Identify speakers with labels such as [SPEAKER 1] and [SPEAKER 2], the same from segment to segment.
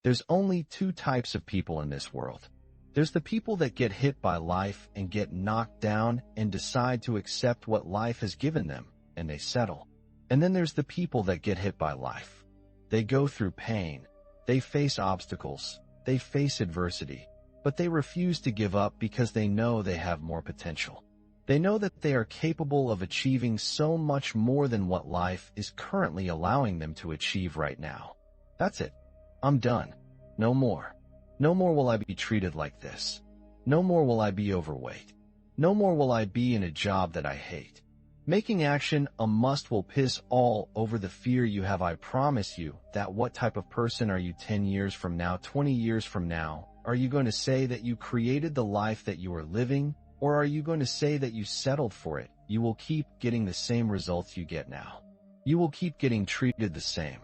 [SPEAKER 1] There's only two types of people in this world. There's the people that get hit by life and get knocked down and decide to accept what life has given them, and they settle. And then there's the people that get hit by life. They go through pain, they face obstacles, they face adversity, but they refuse to give up because they know they have more potential. They know that they are capable of achieving so much more than what life is currently allowing them to achieve right now. That's it. I'm done. No more. No more will I be treated like this. No more will I be overweight. No more will I be in a job that I hate. Making action a must will piss all over the fear you have. I promise you that. What type of person are you 10 years from now, 20 years from now? Are you going to say that you created the life that you are living, or are you going to say that you settled for it? You will keep getting the same results you get now. You will keep getting treated the same.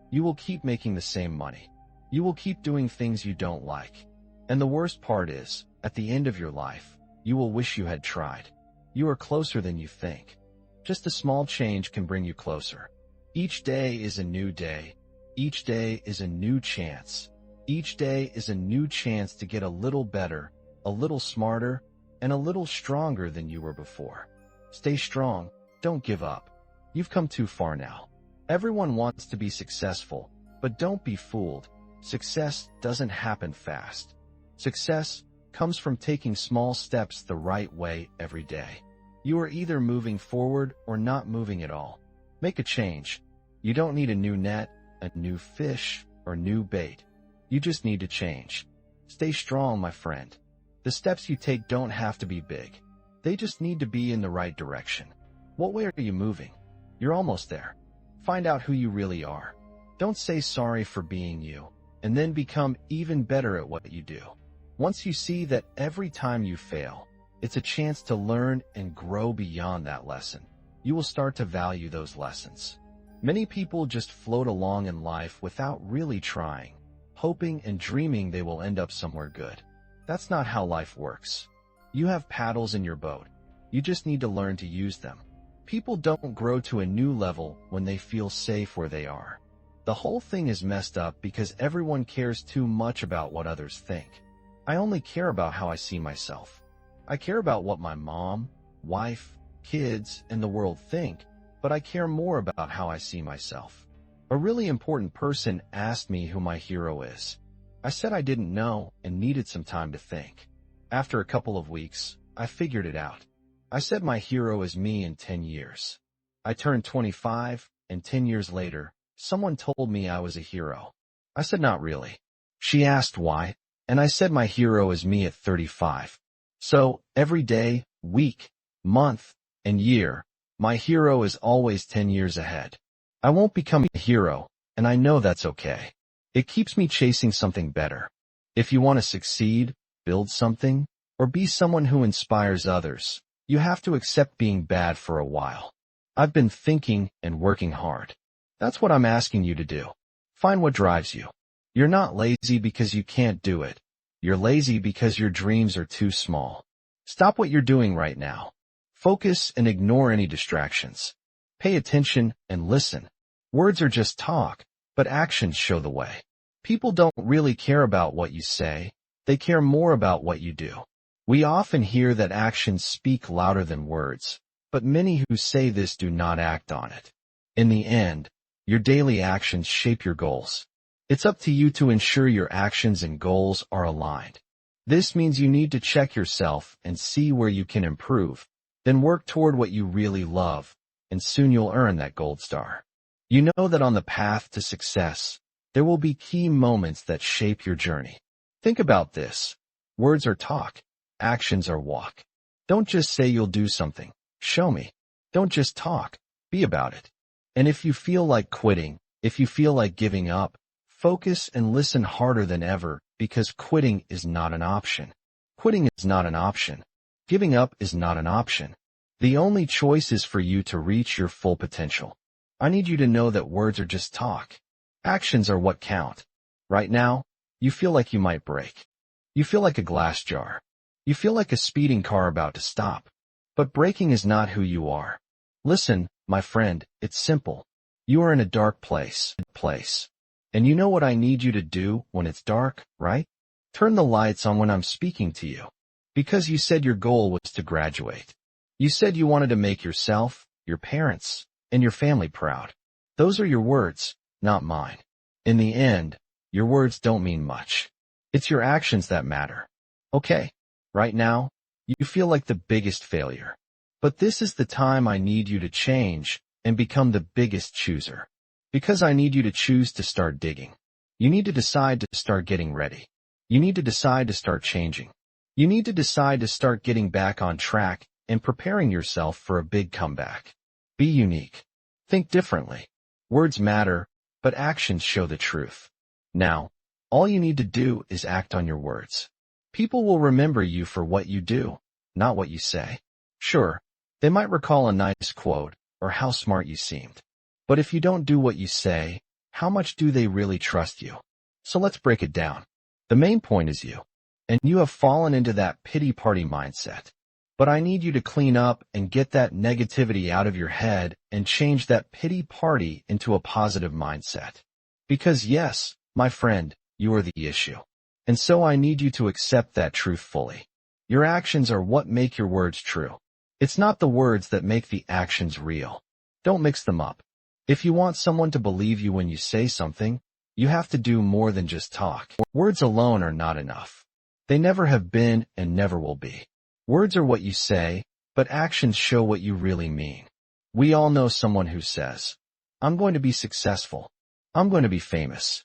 [SPEAKER 1] You will keep making the same money. You will keep doing things you don't like. And the worst part is, at the end of your life, you will wish you had tried. You are closer than you think. Just a small change can bring you closer. Each day is a new day. Each day is a new chance. Each day is a new chance to get a little better, a little smarter, and a little stronger than you were before. Stay strong. Don't give up. You've come too far now. Everyone wants to be successful, but don't be fooled. Success doesn't happen fast. Success comes from taking small steps the right way every day. You are either moving forward or not moving at all. Make a change. You don't need a new net, a new fish, or new bait. You just need to change. Stay strong, my friend. The steps you take don't have to be big. They just need to be in the right direction. What way are you moving? You're almost there. Find out who you really are. Don't say sorry for being you, and then become even better at what you do. Once you see that every time you fail, it's a chance to learn and grow beyond that lesson, you will start to value those lessons. Many people just float along in life without really trying, hoping and dreaming they will end up somewhere good. That's not how life works. You have paddles in your boat. You just need to learn to use them. People don't grow to a new level when they feel safe where they are. The whole thing is messed up because everyone cares too much about what others think. I only care about how I see myself. I care about what my mom, wife, kids, and the world think, but I care more about how I see myself. A really important person asked me who my hero is. I said I didn't know and needed some time to think. After a couple of weeks, I figured it out. I said my hero is me in 10 years. I turned 25, and 10 years later, someone told me I was a hero. I said not really. She asked why, and I said my hero is me at 35. So, every day, week, month, and year, my hero is always 10 years ahead. I won't become a hero, and I know that's okay. It keeps me chasing something better. If you want to succeed, build something, or be someone who inspires others, you have to accept being bad for a while. I've been thinking and working hard. That's what I'm asking you to do. Find what drives you. You're not lazy because you can't do it. You're lazy because your dreams are too small. Stop what you're doing right now. Focus and ignore any distractions. Pay attention and listen. Words are just talk, but actions show the way. People don't really care about what you say. They care more about what you do. We often hear that actions speak louder than words, but many who say this do not act on it. In the end, your daily actions shape your goals. It's up to you to ensure your actions and goals are aligned. This means you need to check yourself and see where you can improve, then work toward what you really love, and soon you'll earn that gold star. You know that on the path to success, there will be key moments that shape your journey. Think about this. Words are talk. Actions are walk. Don't just say you'll do something. Show me. Don't just talk. Be about it. And if you feel like quitting, if you feel like giving up, focus and listen harder than ever, because quitting is not an option. Quitting is not an option. Giving up is not an option. The only choice is for you to reach your full potential. I need you to know that words are just talk. Actions are what count. Right now, you feel like you might break. You feel like a glass jar. You feel like a speeding car about to stop. But breaking is not who you are. Listen, my friend, it's simple. You are in a dark place. And you know what I need you to do when it's dark, right? Turn the lights on when I'm speaking to you. Because you said your goal was to graduate. You said you wanted to make yourself, your parents, and your family proud. Those are your words, not mine. In the end, your words don't mean much. It's your actions that matter. Okay, right now, you feel like the biggest failure. But this is the time I need you to change and become the biggest chooser. Because I need you to choose to start digging. You need to decide to start getting ready. You need to decide to start changing. You need to decide to start getting back on track and preparing yourself for a big comeback. Be unique. Think differently. Words matter, but actions show the truth. Now, all you need to do is act on your words. People will remember you for what you do, not what you say. Sure, they might recall a nice quote or how smart you seemed. But if you don't do what you say, how much do they really trust you? So let's break it down. The main point is you. And you have fallen into that pity party mindset. But I need you to clean up and get that negativity out of your head and change that pity party into a positive mindset. Because yes, my friend, you are the issue. And so I need you to accept that truth fully. Your actions are what make your words true. It's not the words that make the actions real. Don't mix them up. If you want someone to believe you when you say something, you have to do more than just talk. Words alone are not enough. They never have been and never will be. Words are what you say, but actions show what you really mean. We all know someone who says, I'm going to be successful. I'm going to be famous.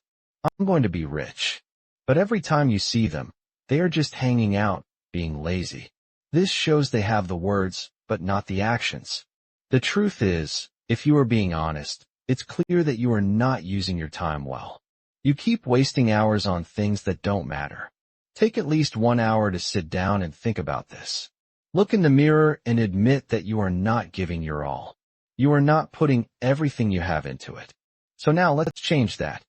[SPEAKER 1] I'm going to be rich. But every time you see them, they are just hanging out, being lazy. This shows they have the words, but not the actions. The truth is, if you are being honest, it's clear that you are not using your time well. You keep wasting hours on things that don't matter. Take at least 1 hour to sit down and think about this. Look in the mirror and admit that you are not giving your all. You are not putting everything you have into it. So now let's change that.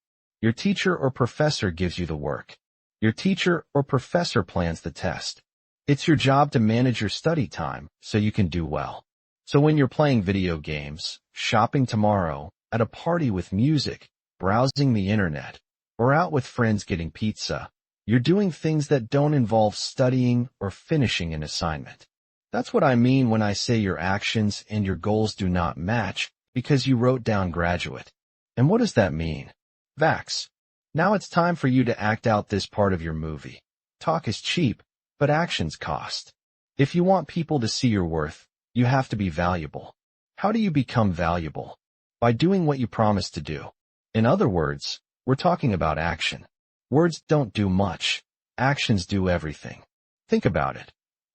[SPEAKER 1] Your teacher or professor gives you the work. Your teacher or professor plans the test. It's your job to manage your study time so you can do well. So when you're playing video games, shopping tomorrow, at a party with music, browsing the internet, or out with friends getting pizza, you're doing things that don't involve studying or finishing an assignment. That's what I mean when I say your actions and your goals do not match because you wrote down graduate. And what does that mean? Vax. Now it's time for you to act out this part of your movie. Talk is cheap, but actions cost. If you want people to see your worth, you have to be valuable. How do you become valuable? By doing what you promise to do. In other words, we're talking about action. Words don't do much. Actions do everything. Think about it.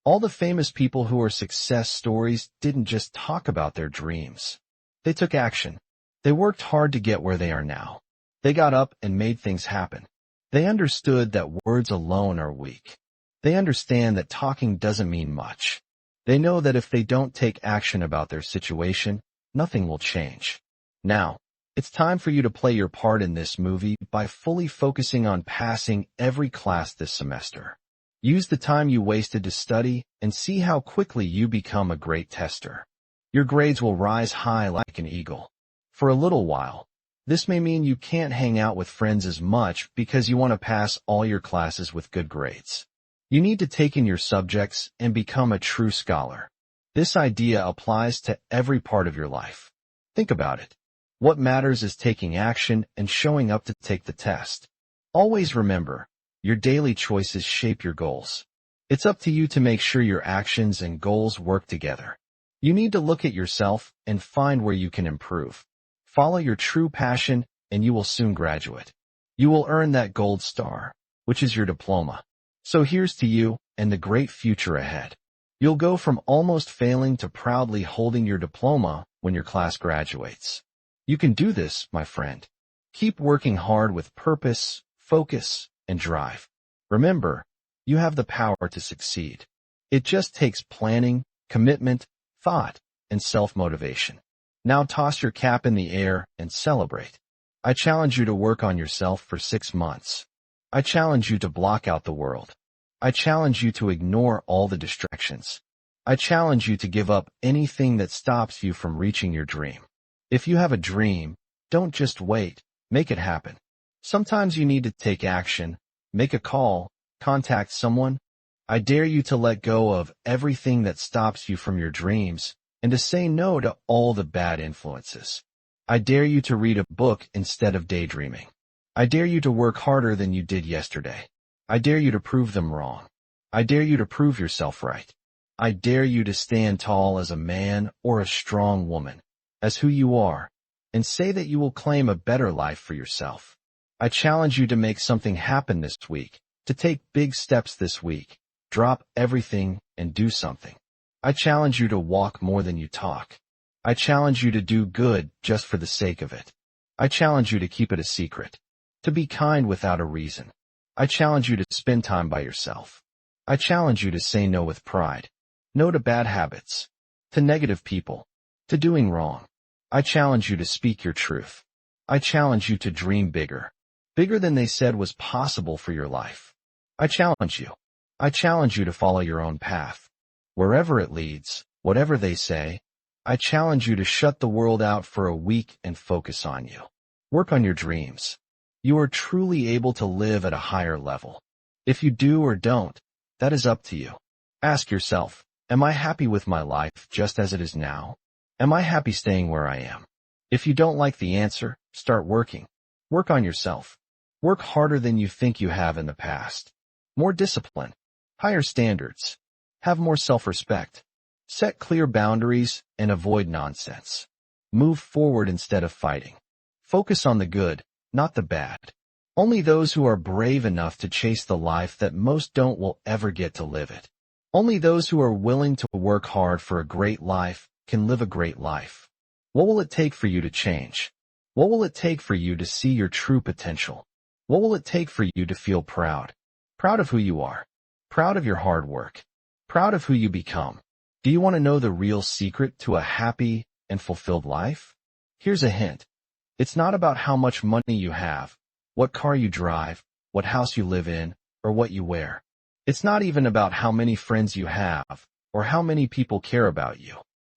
[SPEAKER 1] All the famous people who are success stories didn't just talk about their dreams. They took action. They worked hard to get where they are now. They got up and made things happen. They understood that words alone are weak. They understand that talking doesn't mean much. They know that if they don't take action about their situation, nothing will change. Now, it's time for you to play your part in this movie by fully focusing on passing every class this semester. Use the time you wasted to study and see how quickly you become a great tester. Your grades will rise high like an eagle. For a little while, this may mean you can't hang out with friends as much because you want to pass all your classes with good grades. You need to take in your subjects and become a true scholar. This idea applies to every part of your life. Think about it. What matters is taking action and showing up to take the test. Always remember, your daily choices shape your goals. It's up to you to make sure your actions and goals work together. You need to look at yourself and find where you can improve. Follow your true passion and you will soon graduate. You will earn that gold star, which is your diploma. So here's to you and the great future ahead. You'll go from almost failing to proudly holding your diploma when your class graduates. You can do this, my friend. Keep working hard with purpose, focus, and drive. Remember, you have the power to succeed. It just takes planning, commitment, thought, and self-motivation. Now toss your cap in the air and celebrate. I challenge you to work on yourself for 6 months. I challenge you to block out the world. I challenge you to ignore all the distractions. I challenge you to give up anything that stops you from reaching your dream. If you have a dream, don't just wait, make it happen. Sometimes you need to take action, make a call, contact someone. I dare you to let go of everything that stops you from your dreams and to say no to all the bad influences. I dare you to read a book instead of daydreaming. I dare you to work harder than you did yesterday. I dare you to prove them wrong. I dare you to prove yourself right. I dare you to stand tall as a man or a strong woman, as who you are, and say that you will claim a better life for yourself. I challenge you to make something happen this week, to take big steps this week, drop everything and do something. I challenge you to walk more than you talk. I challenge you to do good just for the sake of it. I challenge you to keep it a secret, to be kind without a reason. I challenge you to spend time by yourself. I challenge you to say no with pride. No to bad habits, to negative people, to doing wrong. I challenge you to speak your truth. I challenge you to dream bigger, bigger than they said was possible for your life. I challenge you. I challenge you to follow your own path. Wherever it leads, whatever they say, I challenge you to shut the world out for a week and focus on you. Work on your dreams. You are truly able to live at a higher level. If you do or don't, that is up to you. Ask yourself, am I happy with my life just as it is now? Am I happy staying where I am? If you don't like the answer, start working. Work on yourself. Work harder than you think you have in the past. More discipline. Higher standards. Have more self-respect. Set clear boundaries and avoid nonsense. Move forward instead of fighting. Focus on the good, not the bad. Only those who are brave enough to chase the life that most don't will ever get to live it. Only those who are willing to work hard for a great life can live a great life. What will it take for you to change? What will it take for you to see your true potential? What will it take for you to feel proud? Proud of who you are. Proud of your hard work. Proud of who you become. Do you want to know the real secret to a happy and fulfilled life? Here's a hint. It's not about how much money you have, what car you drive, what house you live in, or what you wear. It's not even about how many friends you have, or how many people care about you.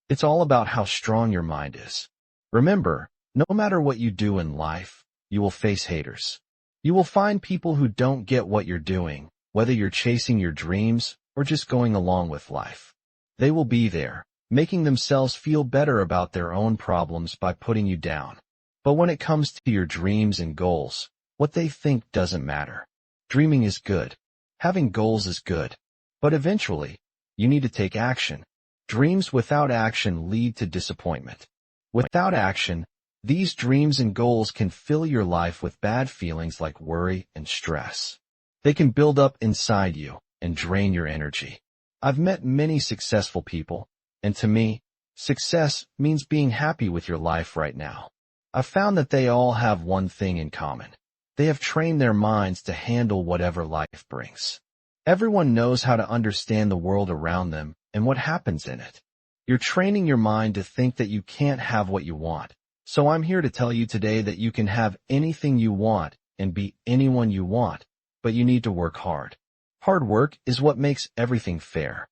[SPEAKER 1] It's all about how strong your mind is. Remember, no matter what you do in life, you will face haters. You will find people who don't get what you're doing, whether you're chasing your dreams or just going along with life. They will be there, making themselves feel better about their own problems by putting you down. But when it comes to your dreams and goals, what they think doesn't matter. Dreaming is good. Having goals is good. But eventually, you need to take action. Dreams without action lead to disappointment. Without action, these dreams and goals can fill your life with bad feelings like worry and stress. They can build up inside you and drain your energy. I've met many successful people, and to me, success means being happy with your life right now. I've found that they all have one thing in common. They have trained their minds to handle whatever life brings. Everyone knows how to understand the world around them and what happens in it. You're training your mind to think that you can't have what you want. So I'm here to tell you today that you can have anything you want and be anyone you want, but you need to work hard. Hard work is what makes everything fair.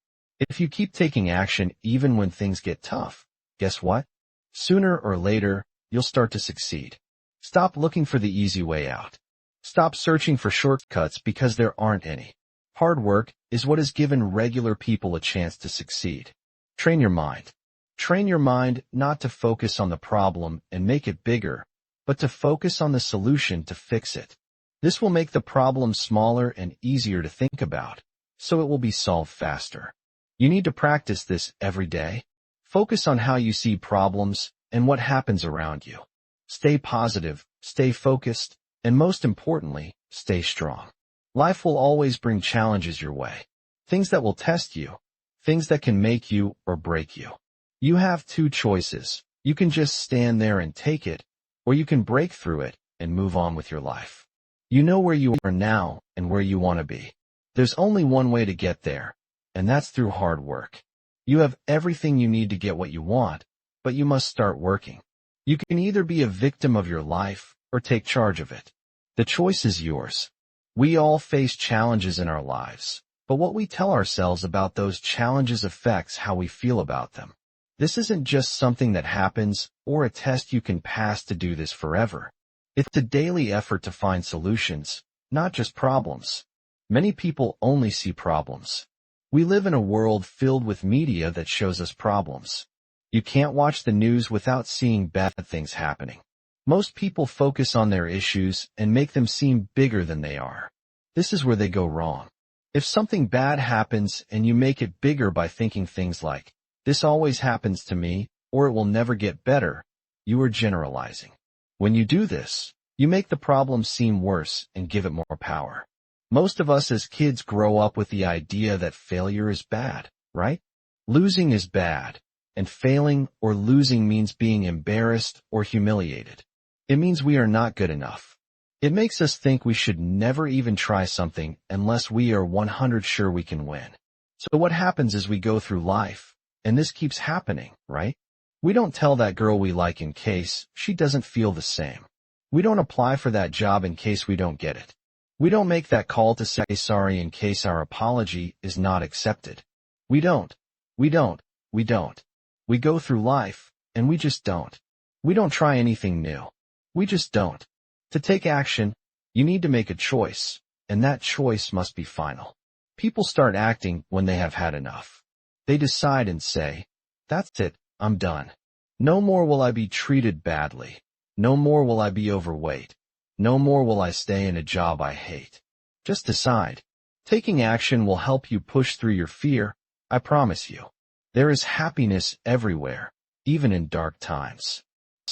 [SPEAKER 1] If you keep taking action even when things get tough, guess what? Sooner or later, you'll start to succeed. Stop looking for the easy way out. Stop searching for shortcuts because there aren't any. Hard work is what has given regular people a chance to succeed. Train your mind. Train your mind not to focus on the problem and make it bigger, but to focus on the solution to fix it. This will make the problem smaller and easier to think about, so it will be solved faster. You need to practice this every day. Focus on how you see problems and what happens around you. Stay positive, stay focused, and most importantly, stay strong. Life will always bring challenges your way. Things that will test you. Things that can make you or break you. You have two choices. You can just stand there and take it, or you can break through it and move on with your life. You know where you are now and where you want to be. There's only one way to get there, and that's through hard work. You have everything you need to get what you want, but you must start working. You can either be a victim of your life or take charge of it. The choice is yours. We all face challenges in our lives, but what we tell ourselves about those challenges affects how we feel about them. This isn't just something that happens or a test you can pass to do this forever. It's a daily effort to find solutions, not just problems. Many people only see problems. We live in a world filled with media that shows us problems. You can't watch the news without seeing bad things happening. Most people focus on their issues and make them seem bigger than they are. This is where they go wrong. If something bad happens and you make it bigger by thinking things like, "This always happens to me," or "It will never get better," you are generalizing. When you do this, you make the problem seem worse and give it more power. Most of us as kids grow up with the idea that failure is bad, right? Losing is bad, and failing or losing means being embarrassed or humiliated. It means we are not good enough. It makes us think we should never even try something unless we are 100% sure we can win. So what happens is we go through life, and this keeps happening, right? We don't tell that girl we like in case she doesn't feel the same. We don't apply for that job in case we don't get it. We don't make that call to say sorry in case our apology is not accepted. We don't. We go through life, and we just don't. We don't try anything new. We just don't. To take action, you need to make a choice, and that choice must be final. People start acting when they have had enough. They decide and say, "That's it, I'm done. No more will I be treated badly. No more will I be overweight. No more will I stay in a job I hate." Just decide. Taking action will help you push through your fear, I promise you. There is happiness everywhere, even in dark times.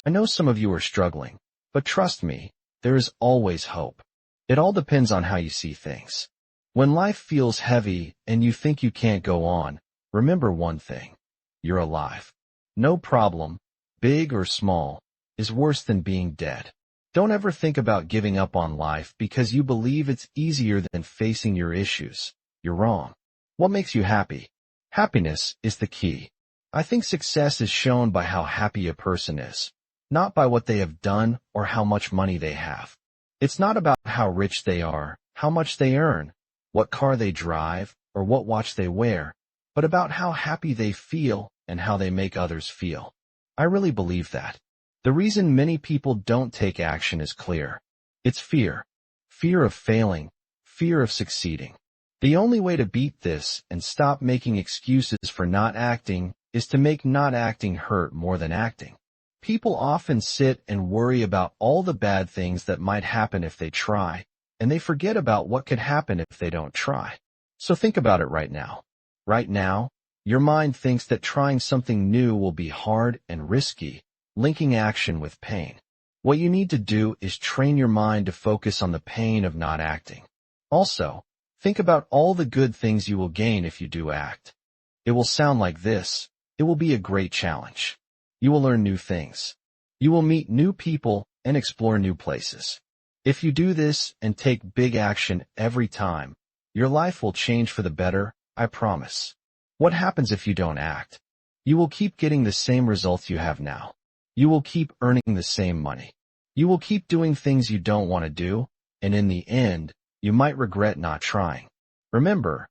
[SPEAKER 1] I know some of you are struggling, but trust me, there is always hope. It all depends on how you see things. When life feels heavy and you think you can't go on, remember one thing. You're alive. No problem, big or small, is worse than being dead. Don't ever think about giving up on life because you believe it's easier than facing your issues. You're wrong. What makes you happy? Happiness is the key. I think success is shown by how happy a person is, not by what they have done or how much money they have. It's not about how rich they are, how much they earn, what car they drive, or what watch they wear, but about how happy they feel and how they make others feel. I really believe that. The reason many people don't take action is clear. It's fear. Fear of failing. Fear of succeeding. The only way to beat this and stop making excuses for not acting is to make not acting hurt more than acting. People often sit and worry about all the bad things that might happen if they try, and they forget about what could happen if they don't try. So think about it right now. Right now, your mind thinks that trying something new will be hard and risky, linking action with pain. What you need to do is train your mind to focus on the pain of not acting. Also, think about all the good things you will gain if you do act. It will sound like this. It will be a great challenge. You will learn new things. You will meet new people and explore new places. If you do this and take big action every time, your life will change for the better, I promise. What happens if you don't act? You will keep getting the same results you have now. You will keep earning the same money. You will keep doing things you don't want to do, and in the end, you might regret not trying. Remember,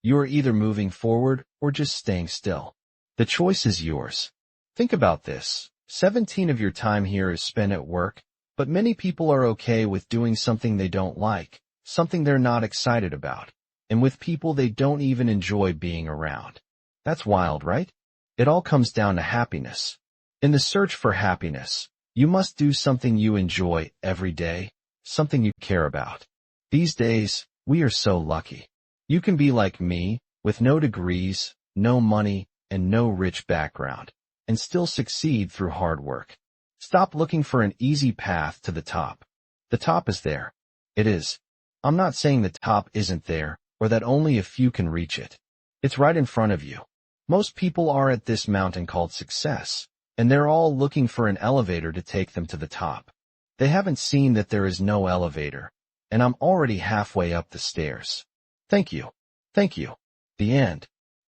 [SPEAKER 1] you are either moving forward or just staying still. The choice is yours. Think about this. 17 of your time here is spent at work, but many people are okay with doing something they don't like, something they're not excited about, and with people they don't even enjoy being around. That's wild, right? It all comes down to happiness. In the search for happiness, you must do something you enjoy every day, something you care about. These days, we are so lucky. You can be like me, with no degrees, no money, and no rich background, and still succeed through hard work. Stop looking for an easy path to the top. The top is there. It is. I'm not saying the top isn't there, or that only a few can reach it. It's right in front of you. Most people are at this mountain called success, and they're all looking for an elevator to take them to the top. They haven't seen that there is no elevator, and I'm already halfway up the stairs. Thank you. Thank you. The end.